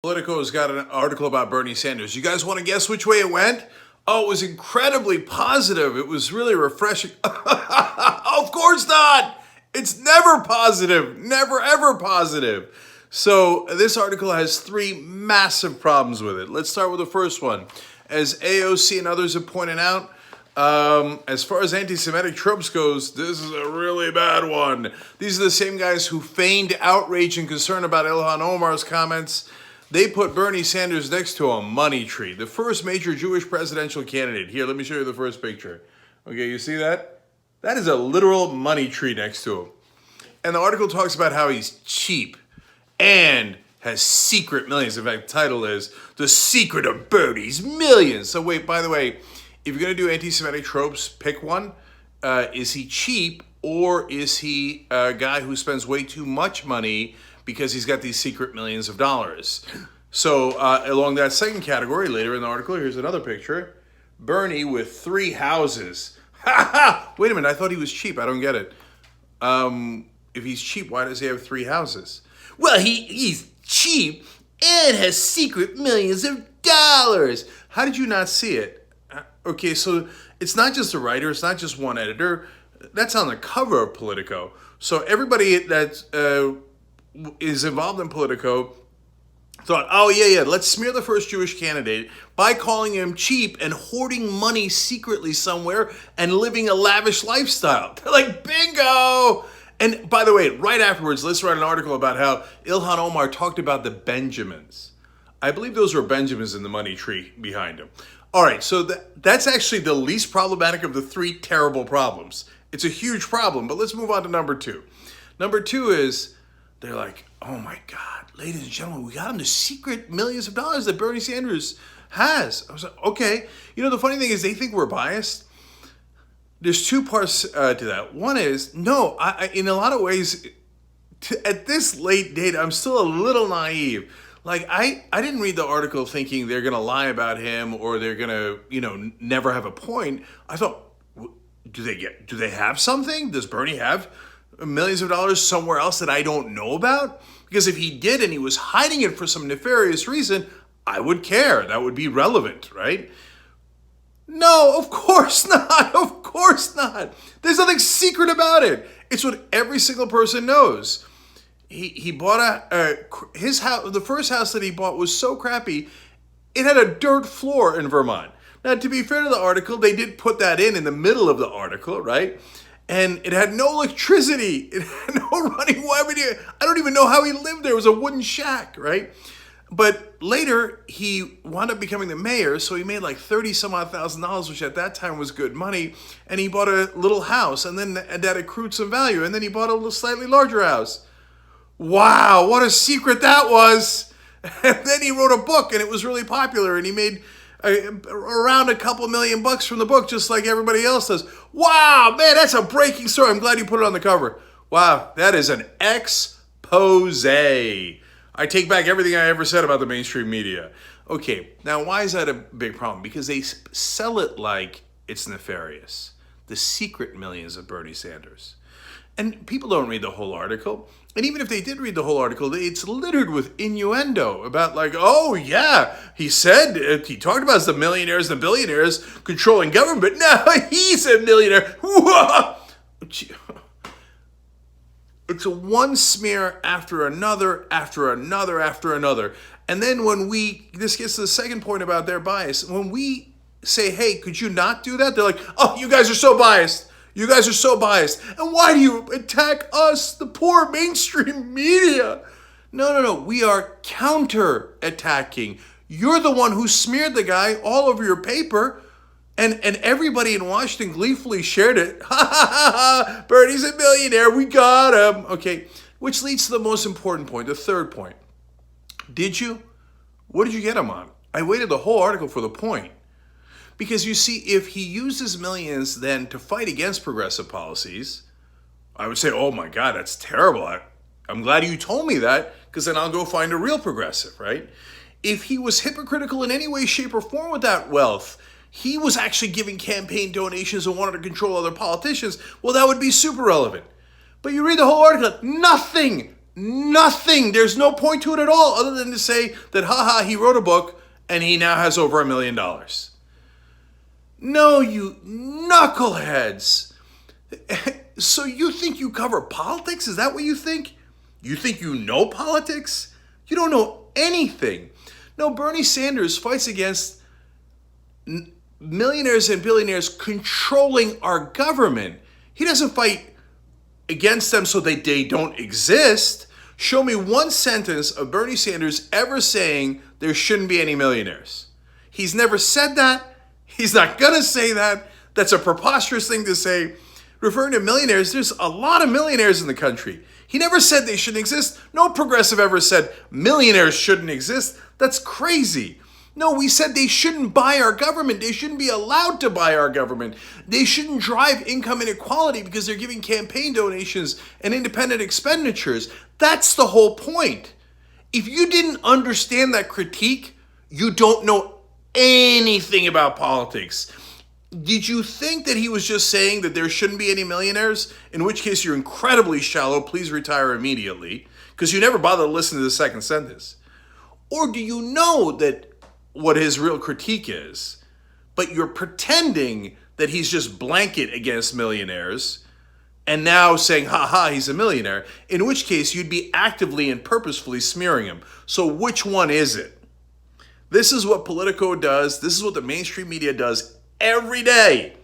Politico's got an article about Bernie Sanders. You guys want to guess which way it went? Oh, it was incredibly positive. It was really refreshing. Of course not. It's never positive. Never, ever positive. So this article has three massive problems with it. Let's start with the first one. As AOC and others have pointed out, as far as anti-Semitic tropes goes, this is a really bad one. These are the same guys who feigned outrage and concern about Ilhan Omar's comments. They put Bernie Sanders next to a money tree, the first major Jewish presidential candidate. Here, let me show you the first picture. Okay, you see that? That is a literal money tree next to him. And the article talks about how he's cheap and has secret millions. In fact, the title is The Secret of Bernie's Millions. So wait, by the way, if you're going to do anti-Semitic tropes, pick one. Is he cheap, or is he a guy who spends way too much money because he's got these secret millions of dollars? So along that second category, later in the article, here's another picture. Bernie with 3 houses. Ha ha! Wait a minute, I thought he was cheap. I don't get it. If he's cheap, why does he have 3 houses? Well, he's cheap and has secret millions of dollars. How did you not see it? Okay, so it's not just a writer. It's not just one editor. That's on the cover of Politico. So everybody that is involved in Politico thought, oh, yeah, let's smear the first Jewish candidate by calling him cheap and hoarding money secretly somewhere and living a lavish lifestyle. They're like, bingo! And by the way, right afterwards, let's write an article about how Ilhan Omar talked about the Benjamins. I believe those were Benjamins in the money tree behind him. All right, so that's actually the least problematic of the 3 terrible problems. It's a huge problem, but let's move on to number 2. Number 2 is, they're like, oh my God, ladies and gentlemen, we got him the secret millions of dollars that Bernie Sanders has. I was like, okay. You know, the funny thing is they think we're biased. There's 2 parts to that. One is, no, I in a lot of ways, at this late date, I'm still a little naive. Like, I didn't read the article thinking they're going to lie about him or they're going to, never have a point. I thought, do they have something? Does Bernie have millions of dollars somewhere else that I don't know about? Because if he did and he was hiding it for some nefarious reason, I would care. That would be relevant, right? No, of course not. Of course not. There's nothing secret about it. It's what every single person knows. He bought his house. The first house that he bought was so crappy, it had a dirt floor in Vermont. Now, to be fair to the article, they did put that in the middle of the article, right? And it had no electricity. It had no running water. I don't even know how he lived there. It was a wooden shack, right? But later, he wound up becoming the mayor, so he made like $30,000, which at that time was good money. And he bought a little house, and then that accrued some value. And then he bought a little slightly larger house. Wow, what a secret that was. And then he wrote a book, and it was really popular, and he made around a couple $1,000,000 from the book, just like everybody else does. Wow, man, that's a breaking story. I'm glad you put it on the cover. Wow, that is an expose. I take back everything I ever said about the mainstream media. Okay, now why is that a big problem? Because they sell it like it's nefarious. The secret millions of Bernie Sanders. And people don't read the whole article. And even if they did read the whole article, it's littered with innuendo about like, oh yeah, he talked about the millionaires and the billionaires controlling government. Now he's a millionaire. It's a one smear after another, after another, after another. And then this gets to the second point about their bias. When we say, hey, could you not do that? They're like, oh, you guys are so biased. You guys are so biased. And why do you attack us, the poor mainstream media? No. We are counter-attacking. You're the one who smeared the guy all over your paper, and everybody in Washington gleefully shared it. Ha ha ha ha! Bernie's a millionaire. We got him. Okay, which leads to the most important point, the third point. Did you? What did you get him on? I waited the whole article for the point. Because you see, if he uses millions then to fight against progressive policies, I would say, oh my God, that's terrible. I'm glad you told me that, because then I'll go find a real progressive, right? If he was hypocritical in any way, shape, or form with that wealth, he was actually giving campaign donations and wanted to control other politicians, well, that would be super relevant. But you read the whole article, nothing Nothing. There's no point to it at all other than to say that, haha, he wrote a book and he now has over $1 million. No, you knuckleheads. So you think you cover politics? Is that what you think? You think you know politics? You don't know anything. No, Bernie Sanders fights against millionaires and billionaires controlling our government. He doesn't fight against them so that they don't exist. Show me one sentence of Bernie Sanders ever saying there shouldn't be any millionaires. He's never said that. He's not going to say that. That's a preposterous thing to say. Referring to millionaires, there's a lot of millionaires in the country. He never said they shouldn't exist. No progressive ever said millionaires shouldn't exist. That's crazy. No, we said they shouldn't buy our government. They shouldn't be allowed to buy our government. They shouldn't drive income inequality because they're giving campaign donations and independent expenditures. That's the whole point. If you didn't understand that critique, you don't know anything about politics. Did you think that he was just saying that there shouldn't be any millionaires? In which case you're incredibly shallow. Please retire immediately because you never bother to listen to the second sentence. Or do you know that what his real critique is, but you're pretending that he's just blanket against millionaires and now saying, ha, he's a millionaire, in which case you'd be actively and purposefully smearing him. So which one is it? This is what Politico does. This is what the mainstream media does every day.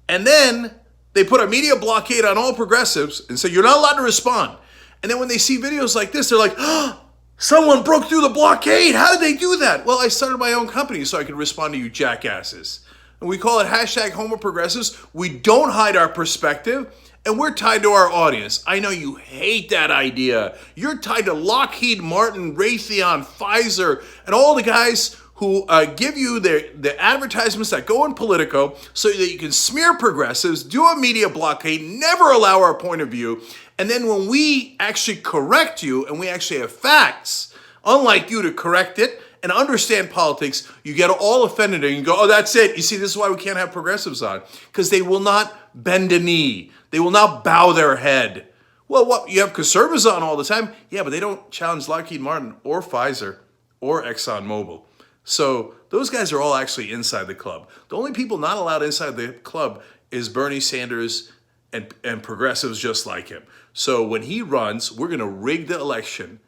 And then they put a media blockade on all progressives and say, you're not allowed to respond. And then when they see videos like this, they're like, oh, someone broke through the blockade. How did they do that? Well, I started my own company so I could respond to you jackasses. And we call it hashtag Homo Progressives. We don't hide our perspective, and we're tied to our audience. I know you hate that idea. You're tied to Lockheed Martin, Raytheon, Pfizer, and all the guys who give you the advertisements that go in Politico so that you can smear progressives, do a media blockade, never allow our point of view, and then when we actually correct you and we actually have facts, unlike you to correct it and understand politics, you get all offended and you go, oh, that's it. You see, this is why we can't have progressives on, because they will not bend a knee. They will not bow their head. Well, what, you have conservatives on all the time? Yeah, but they don't challenge Lockheed Martin or Pfizer or ExxonMobil. So those guys are all actually inside the club. The only people not allowed inside the club is Bernie Sanders and progressives just like him. So when he runs, we're going to rig the election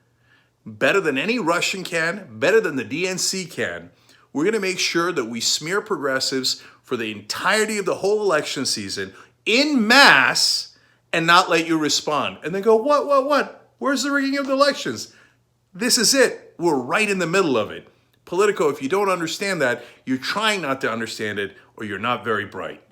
better than any Russian can, better than the DNC can. We're going to make sure that we smear progressives for the entirety of the whole election season in mass and not let you respond. And then go, what? Where's the rigging of the elections? This is it. We're right in the middle of it. Politico, if you don't understand that, you're trying not to understand it or you're not very bright.